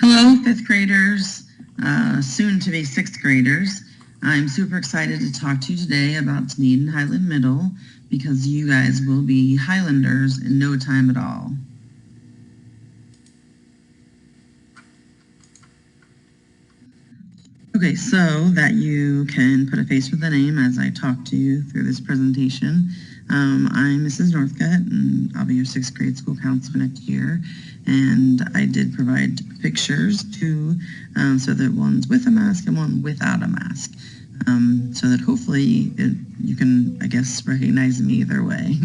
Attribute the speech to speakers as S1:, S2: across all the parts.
S1: Hello, fifth graders, soon to be sixth graders. I'm super excited to talk to you today about Dunedin Highland Middle because you guys will be Highlanders in no time at all. Okay, so that you can put a face with a name as I talk to you through this presentation, I'm Mrs. Northcutt, and I'll be your sixth grade school counselor next year. And I did provide pictures too, so that one's with a mask and one without a mask, so that hopefully you can, I guess, recognize me either way.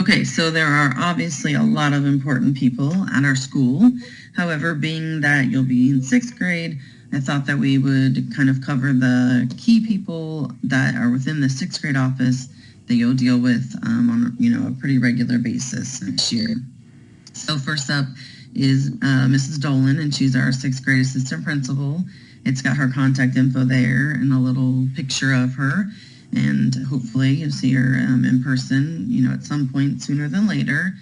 S1: Okay, so there are obviously a lot of important people at our school. However, being that you'll be in sixth grade, I thought that we would kind of cover the key people that are within the sixth grade office that you'll deal with on a pretty regular basis next year. So first up is Mrs. Dolan, and she's our sixth grade assistant principal. It's got her contact info there and a little picture of her. And hopefully you'll see her in person, at some point sooner than later.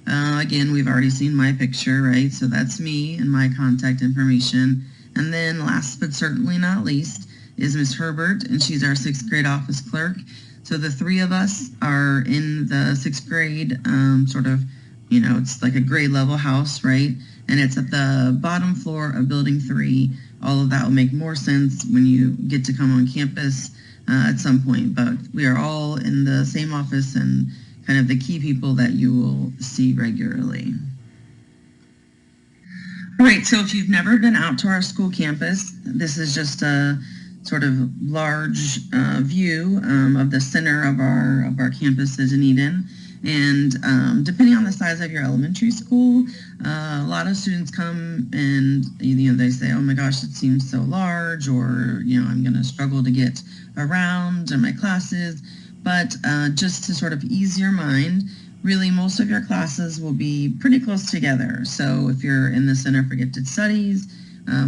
S1: Again, we've already seen my picture, right? So that's me and my contact information. And then last but certainly not least is Miss Herbert, and she's our sixth grade office clerk. So the three of us are in the sixth grade, it's like a grade level house, right? And it's at the bottom floor of building 3. All of that will make more sense when you get to come on campus at some point, but we are all in the same office and kind of the key people that you will see regularly. All right, so if you've never been out to our school campus, this is just a sort of large view of the center of our campus at Dunedin. And depending on the size of your elementary school, a lot of students come and they say, oh my gosh, it seems so large, or I'm going to struggle to get around in my classes. But just to sort of ease your mind, really most of your classes will be pretty close together. So if you're in the Center for Gifted Studies,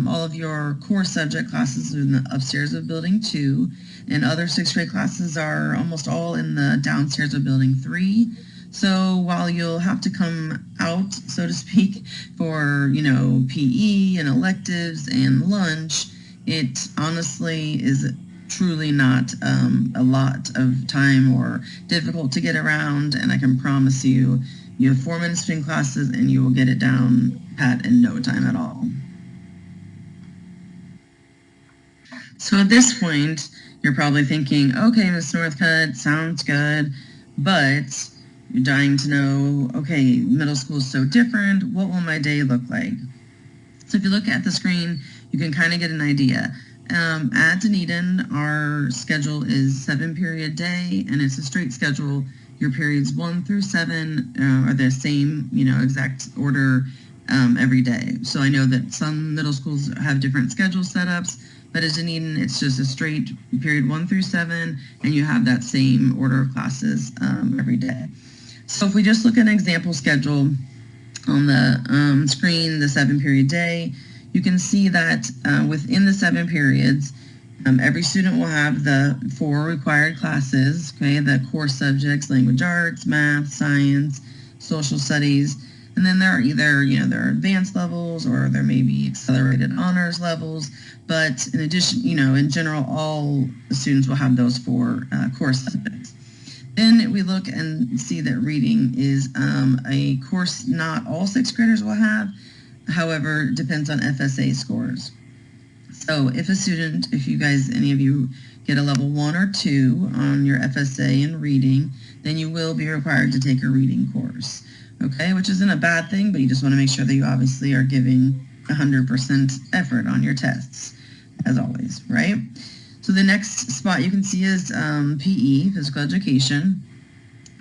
S1: all of your core subject classes are in the upstairs of Building 2, and other sixth grade classes are almost all in the downstairs of Building 3. So while you'll have to come out, so to speak, for, PE and electives and lunch, it honestly is truly not a lot of time or difficult to get around, and I can promise you, you have 4 minutes between classes and you will get it down pat in no time at all. So at this point, you're probably thinking, okay, Ms. Northcutt, sounds good, but you're dying to know, okay, middle school is so different. What will my day look like? So if you look at the screen, you can kind of get an idea. At Dunedin, our schedule is 7-period day, and it's a straight schedule. Your periods 1 through 7 are the same, exact order every day. So I know that some middle schools have different schedule setups, but at Dunedin, it's just a straight period 1 through 7, and you have that same order of classes every day. So if we just look at an example schedule on the screen, the 7-period day, you can see that within the 7 periods, every student will have the 4 required classes, okay, the core subjects, language arts, math, science, social studies, and then there are either, there are advanced levels or there may be accelerated honors levels, but in addition, in general, all the students will have those 4 core subjects. Then we look and see that reading is a course not all sixth graders will have. However, it depends on FSA scores. So if any of you get a level 1 or 2 on your FSA in reading, then you will be required to take a reading course, okay, which isn't a bad thing, but you just want to make sure that you obviously are giving 100% effort on your tests, as always, right? So the next spot you can see is PE, physical education.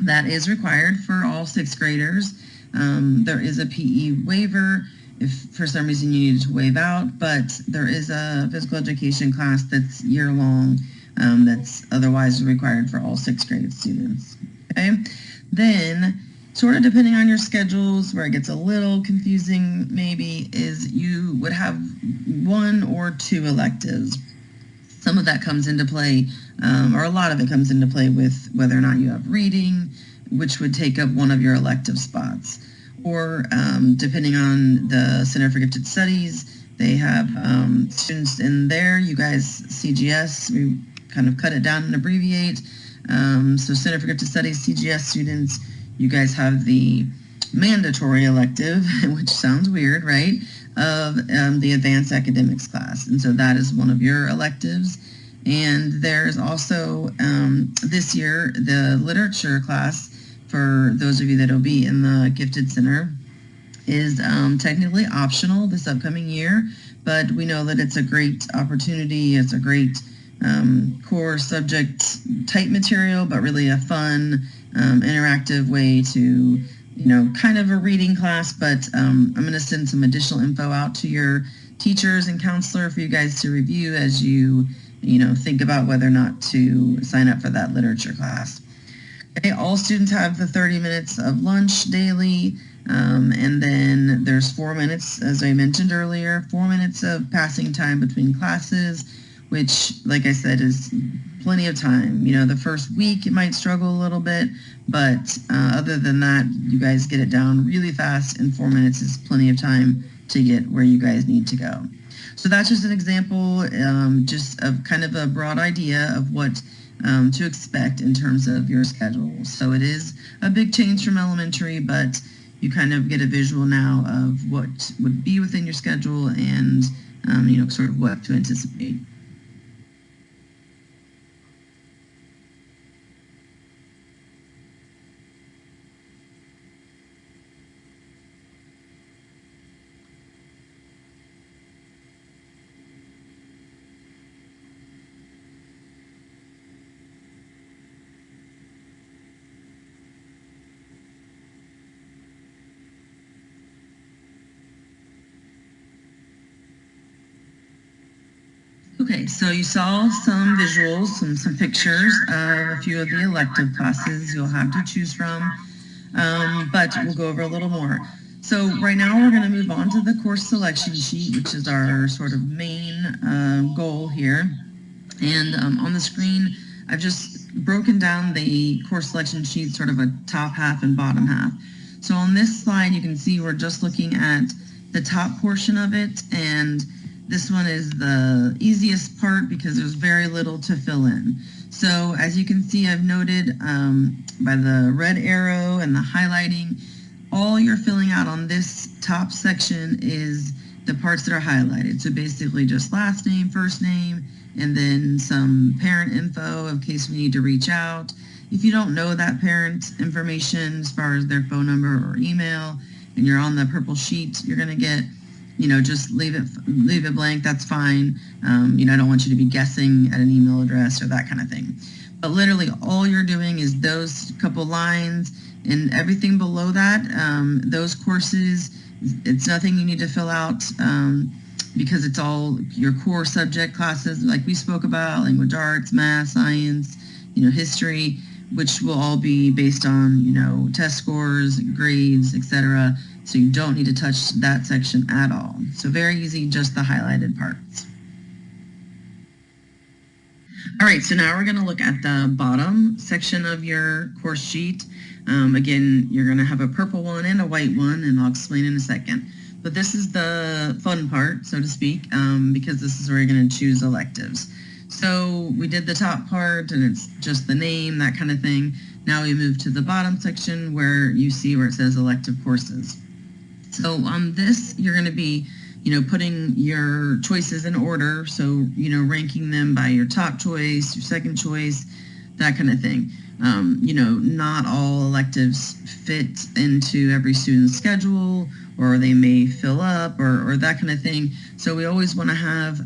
S1: That is required for all sixth graders. There is a PE waiver if for some reason you needed to waive out, but there is a physical education class that's year-long that's otherwise required for all sixth grade students. Okay, then sort of depending on your schedules, where it gets a little confusing maybe, is you would have 1 or 2 electives. Some of that comes into play, or a lot of it comes into play with whether or not you have reading, which would take up one of your elective spots. or depending on the Center for Gifted Studies, they have students in there. You guys, CGS, we kind of cut it down and abbreviate. So Center for Gifted Studies, CGS students, you guys have the mandatory elective, which sounds weird, right, of the advanced academics class. And so that is one of your electives. And there's also this year the literature class, for those of you that will be in the Gifted Center, is technically optional this upcoming year, but we know that it's a great opportunity. It's a great core subject type material, but really a fun, interactive way to, kind of a reading class, but I'm going to send some additional info out to your teachers and counselor for you guys to review as you think about whether or not to sign up for that literature class. Okay, all students have the 30 minutes of lunch daily, and then there's 4 minutes, as I mentioned earlier, 4 minutes of passing time between classes, which, like I said, is plenty of time. The first week it might struggle a little bit, but other than that, you guys get it down really fast, and 4 minutes is plenty of time to get where you guys need to go. So that's just an example, just of kind of a broad idea of what to expect in terms of your schedule. So it is a big change from elementary, but you kind of get a visual now of what would be within your schedule and, sort of what to anticipate. Okay, so you saw some visuals, some pictures of a few of the elective classes you'll have to choose from, but we'll go over a little more. So right now we're going to move on to the course selection sheet, which is our sort of main goal here. And on the screen, I've just broken down the course selection sheet, sort of a top half and bottom half. So on this slide, you can see we're just looking at the top portion of it, and this one is the easiest part because there's very little to fill in. So as you can see, I've noted by the red arrow and the highlighting, all you're filling out on this top section is the parts that are highlighted. So basically just last name, first name, and then some parent info in case we need to reach out. If you don't know that parent information as far as their phone number or email, and you're on the purple sheet, you're going to get, just leave it blank. That's fine. I don't want you to be guessing at an email address or that kind of thing. But literally all you're doing is those couple lines, and everything below that, those courses, it's nothing you need to fill out because it's all your core subject classes like we spoke about, language arts, math, science, history, which will all be based on, test scores, grades, etc. So you don't need to touch that section at all. So very easy, just the highlighted parts. All right, so now we're going to look at the bottom section of your course sheet. Again, you're going to have a purple one and a white one, and I'll explain in a second. But this is the fun part, so to speak, because this is where you're going to choose electives. So we did the top part, and it's just the name, that kind of thing. Now we move to the bottom section where you see where it says elective courses. So on this, you're going to be, putting your choices in order. So, ranking them by your top choice, your second choice, that kind of thing. Not all electives fit into every student's schedule, or they may fill up, or that kind of thing. So we always want to have,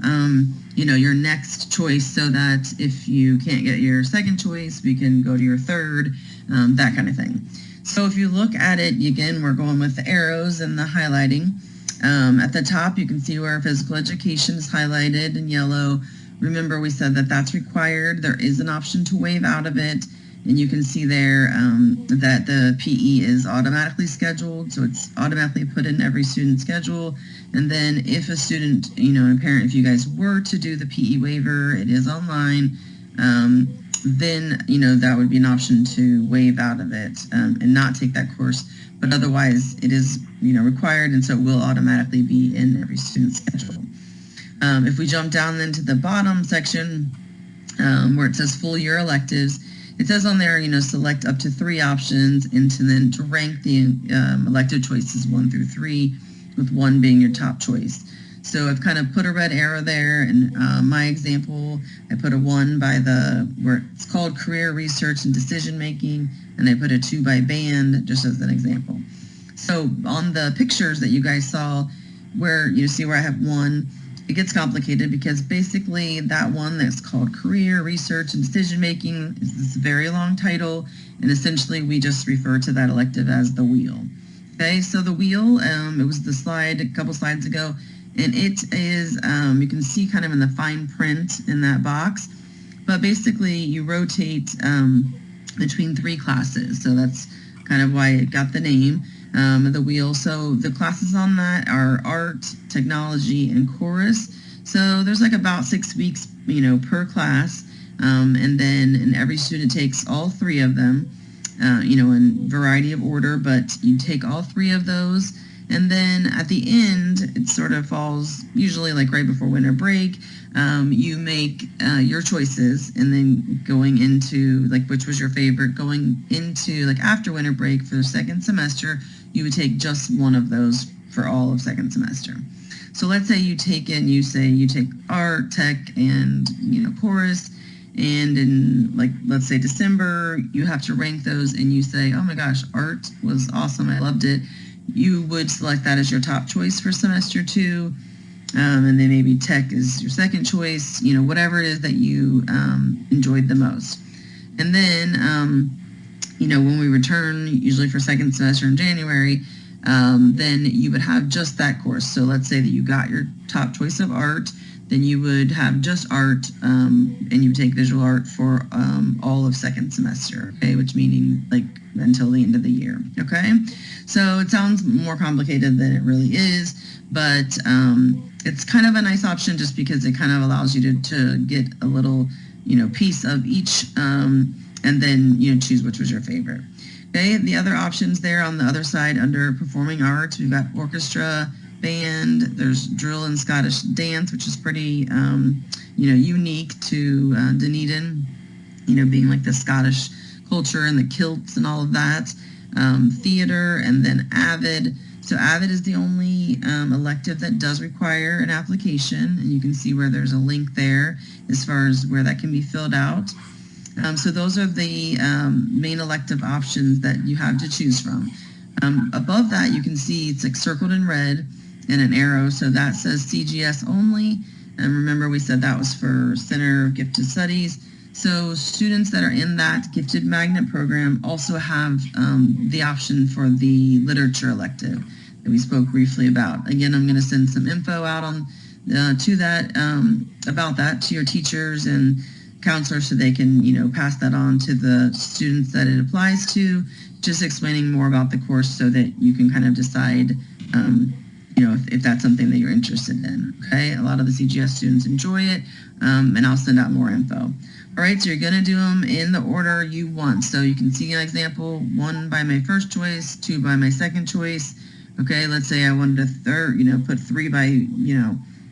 S1: your next choice so that if you can't get your second choice, we can go to your third, that kind of thing. So if you look at it, again, we're going with the arrows and the highlighting. At the top, you can see where physical education is highlighted in yellow. Remember, we said that that's required. There is an option to waive out of it. And you can see there that the PE is automatically scheduled. So it's automatically put in every student's schedule. And then if a student, and a parent, if you guys were to do the PE waiver, it is online. Then, that would be an option to waive out of it and not take that course. but otherwise it is, required, and so it will automatically be in every student's schedule. If we jump down into the bottom section where it says full year electives, it says on there, select up to 3 options and then to rank the elective choices 1 through 3, with 1 being your top choice. So I've kind of put a red arrow there. In my example, I put a 1 by where it's called career research and decision making, and I put a 2 by band, just as an example. So on the pictures that you guys saw, where you see where I have 1, it gets complicated because basically that one that's called career research and decision making is this very long title, and essentially we just refer to that elective as the wheel. Okay, so the wheel, it was the slide a couple slides ago, and it is, you can see kind of in the fine print in that box, but basically you rotate between 3 classes, so that's kind of why it got the name. The wheel. So the classes on that are art, technology, and chorus. So there's like about 6 weeks, per class. And then every student takes all 3 of them, in variety of order, but you take all 3 of those. And then at the end, it sort of falls usually like right before winter break. You make your choices, and then going into like which was your favorite, going into like after winter break for the second semester, you would take just one of those for all of second semester. So let's say you take art, tech, and chorus, and in let's say December, you have to rank those, and you say, oh my gosh, art was awesome, I loved it. You would select that as your top choice for semester 2. And then maybe tech is your second choice, whatever it is that you enjoyed the most. And then, when we return, usually for second semester in January, then you would have just that course. So let's say that you got your top choice of art, then you would have just art, and you would take visual art for all of second semester, okay, which meaning until the end of the year, okay? So it sounds more complicated than it really is, but it's kind of a nice option just because it kind of allows you to get a little, piece of each, and then, choose which was your favorite. Okay, the other options there on the other side under performing arts, we've got orchestra, band, there's drill and Scottish dance, which is pretty, unique to Dunedin, being like the Scottish culture and the kilts and all of that. Theater, and then AVID. So AVID is the only elective that does require an application, and you can see where there's a link there as far as where that can be filled out. So those are the main elective options that you have to choose from. Above that, you can see it's circled in red and an arrow, so that says CGS only. And remember, we said that was for Center of Gifted Studies. So students that are in that gifted magnet program also have the option for the literature elective that we spoke briefly about. Again, I'm going to send some info out on to that about that to your teachers and counselors so they can pass that on to the students that it applies to, just explaining more about the course so that you can kind of decide if that's something that you're interested in. Okay, a lot of the CGS students enjoy it, and I'll send out more info. All right, so you're going to do them in the order you want. So you can see an example, 1 by my first choice, 2 by my second choice. Okay, let's say I wanted to put 3 by,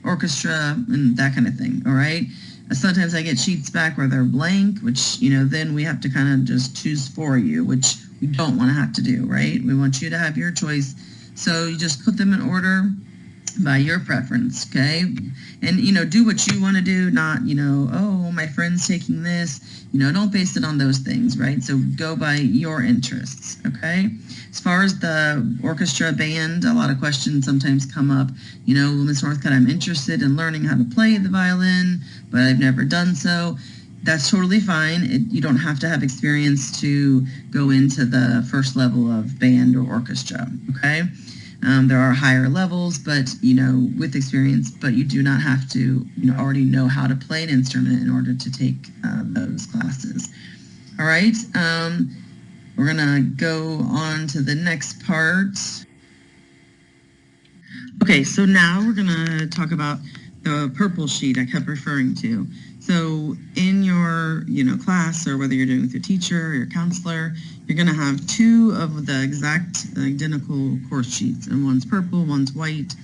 S1: orchestra and that kind of thing. All right. Sometimes I get sheets back where they're blank, which, then we have to kind of just choose for you, which we don't want to have to do, right? We want you to have your choice. So you just put them in order by your preference, okay? And, do what you want to do, not, oh, my friend's taking this. Don't base it on those things, right? So go by your interests, okay? As far as the orchestra band, a lot of questions sometimes come up. Ms. Northcutt, I'm interested in learning how to play the violin, but I've never done so. That's totally fine. You don't have to have experience to go into the first level of band or orchestra, okay? There are higher levels, but, with experience, but you do not have to, already know how to play an instrument in order to take those classes. All right, we're going to go on to the next part. Okay, so now we're going to talk about the purple sheet I kept referring to. So in your your, class, or whether you're doing it with your teacher or your counselor, you're going to have 2 of the exact identical course sheets, and one's purple, one's white,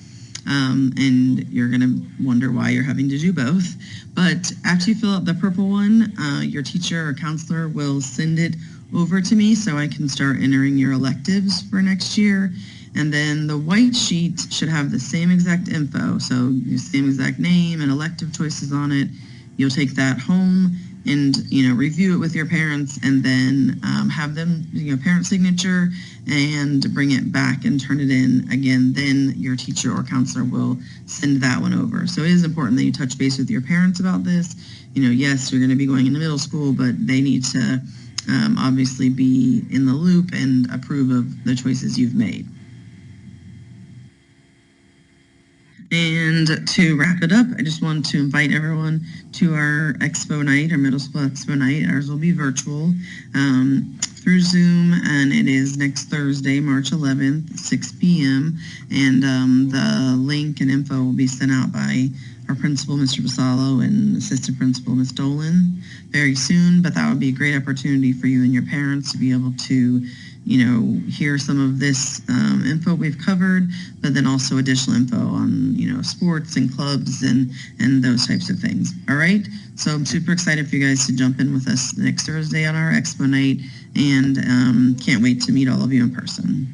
S1: and you're going to wonder why you're having to do both. But after you fill out the purple one, your teacher or counselor will send it over to me so I can start entering your electives for next year. And then the white sheet should have the same exact info, so the same exact name and elective choices on it. You'll take that home and review it with your parents, and then have them parent signature and bring it back and turn it in again. Then your teacher or counselor will send that one over. So it is important that you touch base with your parents about this. Yes, you're going to be going into middle school, but they need to obviously be in the loop and approve of the choices you've made. And to wrap it up, I just want to invite everyone to our Expo Night, our middle school Expo Night. Ours will be virtual through Zoom, and it is next Thursday, March 11th, 6 p.m. And the link and info will be sent out by our principal, Mr. Basallo, and assistant principal, Ms. Dolan, very soon. But that would be a great opportunity for you and your parents to be able to hear some of this info we've covered, but then also additional info on, sports and clubs and those types of things. All right. So I'm super excited for you guys to jump in with us next Thursday on our Expo Night, and can't wait to meet all of you in person.